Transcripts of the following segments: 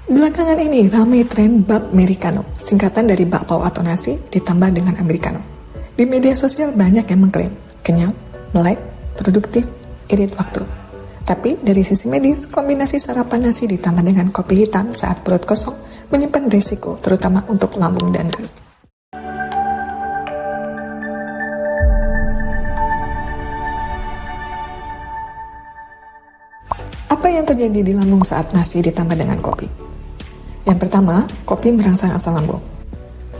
Belakangan ini ramai tren bab Americano, singkatan dari bakpao atau nasi ditambah dengan Americano. Di media sosial banyak yang mengklaim kenyang, melek, produktif, irit waktu. Tapi dari sisi medis, kombinasi sarapan nasi ditambah dengan kopi hitam saat perut kosong menyimpan risiko terutama untuk lambung dan GERD. Apa yang terjadi di lambung saat nasi ditambah dengan kopi? Yang pertama, kopi merangsang asam lambung.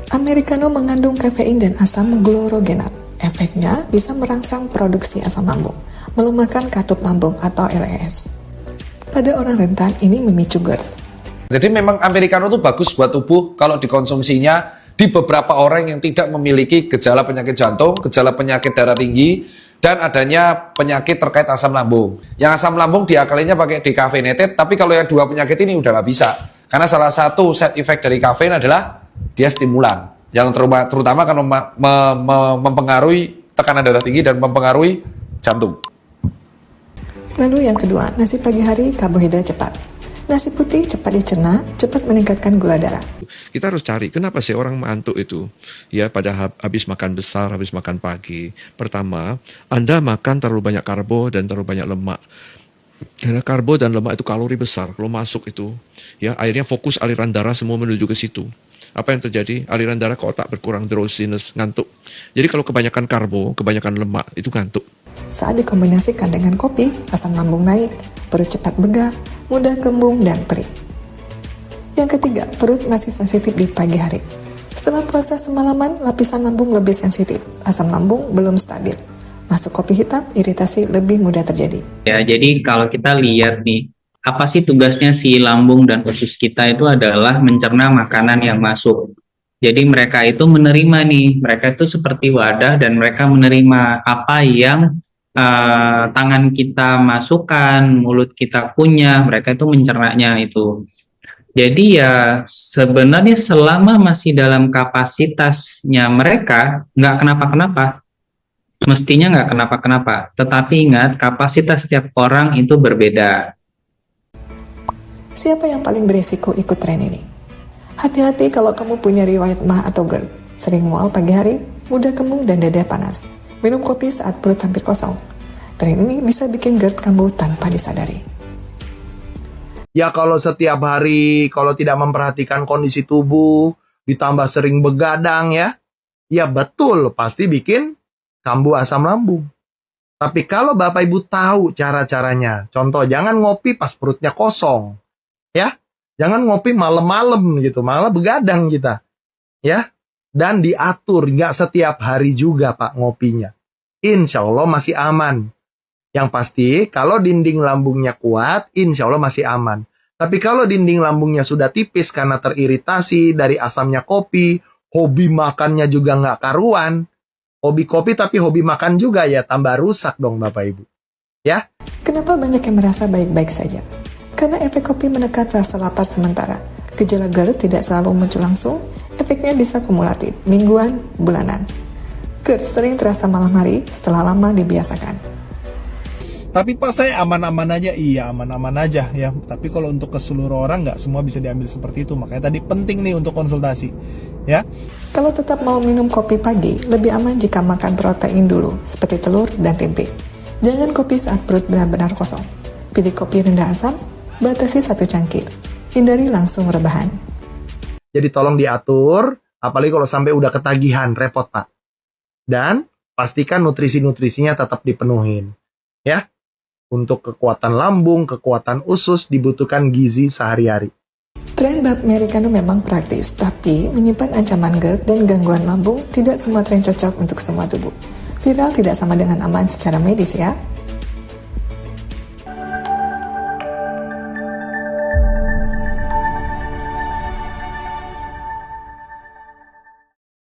Americano mengandung kafein dan asam glorogenat. Efeknya bisa merangsang produksi asam lambung, melemahkan katup lambung atau LES. Pada orang rentan, ini memicu GERD. Jadi memang Americano itu bagus buat tubuh kalau dikonsumsinya di beberapa orang yang tidak memiliki gejala penyakit jantung, gejala penyakit darah tinggi, dan adanya penyakit terkait asam lambung. Yang asam lambung diakalinya pakai decaffeinated, tapi kalau yang dua penyakit ini udah nggak bisa. Karena salah satu side effect dari kafein adalah dia stimulan, yang terutama akan mempengaruhi tekanan darah tinggi dan mempengaruhi jantung. Lalu yang kedua, nasi pagi hari karbohidrat cepat. Nasi putih cepat dicerna, cepat meningkatkan gula darah. Kita harus cari kenapa sih orang mengantuk itu. Ya, pada habis makan besar, habis makan pagi. Pertama, Anda makan terlalu banyak karbo dan terlalu banyak lemak. Karena karbo dan lemak itu kalori besar. Kalau masuk itu, ya akhirnya fokus aliran darah semua menuju ke situ. Apa yang terjadi? Aliran darah ke otak berkurang, drowsiness, ngantuk. Jadi kalau kebanyakan karbo, kebanyakan lemak, itu ngantuk. Saat dikombinasikan dengan kopi, asam lambung naik, perut cepat begah, mudah kembung dan perih. Yang ketiga, perut masih sensitif di pagi hari. Setelah puasa semalaman, lapisan lambung lebih sensitif, asam lambung belum stabil. Masuk kopi hitam, iritasi lebih mudah terjadi. Ya, jadi kalau kita lihat nih, apa sih tugasnya si lambung dan usus kita itu adalah mencerna makanan yang masuk. Jadi mereka itu menerima nih, mereka itu seperti wadah dan mereka menerima apa yang tangan kita masukkan, mulut kita kunyah, mereka itu mencernanya itu. Jadi ya sebenarnya selama masih dalam kapasitasnya mereka, nggak kenapa-kenapa. Mestinya nggak kenapa-kenapa. Tetapi ingat, kapasitas setiap orang itu berbeda. Siapa yang paling beresiko ikut tren ini? Hati-hati kalau kamu punya riwayat MAH atau GERD, sering mual pagi hari, mudah kembung dan dada panas. Minum kopi saat perut hampir kosong. Tren ini bisa bikin GERD kambuh tanpa disadari. Ya kalau setiap hari, kalau tidak memperhatikan kondisi tubuh, ditambah sering begadang ya betul, pasti bikin kambuh asam lambung. Tapi kalau Bapak Ibu tahu cara-caranya, contoh jangan ngopi pas perutnya kosong, ya. Jangan ngopi malam-malam gitu, malah begadang kita. Ya, dan diatur, nggak setiap hari juga Pak ngopinya. Insya Allah masih aman. Yang pasti, kalau dinding lambungnya kuat, insya Allah masih aman. Tapi kalau dinding lambungnya sudah tipis karena teriritasi dari asamnya kopi, hobi makannya juga nggak karuan, hobi kopi tapi hobi makan juga ya, tambah rusak dong Bapak Ibu. Ya. Kenapa banyak yang merasa baik-baik saja? Karena efek kopi menekan rasa lapar sementara. Gejala GERD tidak selalu muncul langsung, efeknya bisa kumulatif, mingguan, bulanan. GERD sering terasa malam hari setelah lama dibiasakan. Tapi Pak, saya aman-aman aja. Iya, aman-aman aja ya. Tapi kalau untuk keseluruh orang nggak semua bisa diambil seperti itu. Makanya tadi penting nih untuk konsultasi. Ya. Kalau tetap mau minum kopi pagi, lebih aman jika makan protein dulu, seperti telur dan tempe. Jangan kopi saat perut benar-benar kosong. Pilih kopi rendah asam, batasi 1 cangkir. Hindari langsung rebahan. Jadi tolong diatur, apalagi kalau sampai udah ketagihan, repot Pak. Dan pastikan nutrisi-nutrisinya tetap dipenuhin. Ya. Untuk kekuatan lambung, kekuatan usus dibutuhkan gizi sehari-hari. Tren bab Americano memang praktis, tapi menyimpan ancaman GERD dan gangguan lambung. Tidak semua tren cocok untuk semua tubuh. Viral tidak sama dengan aman secara medis ya.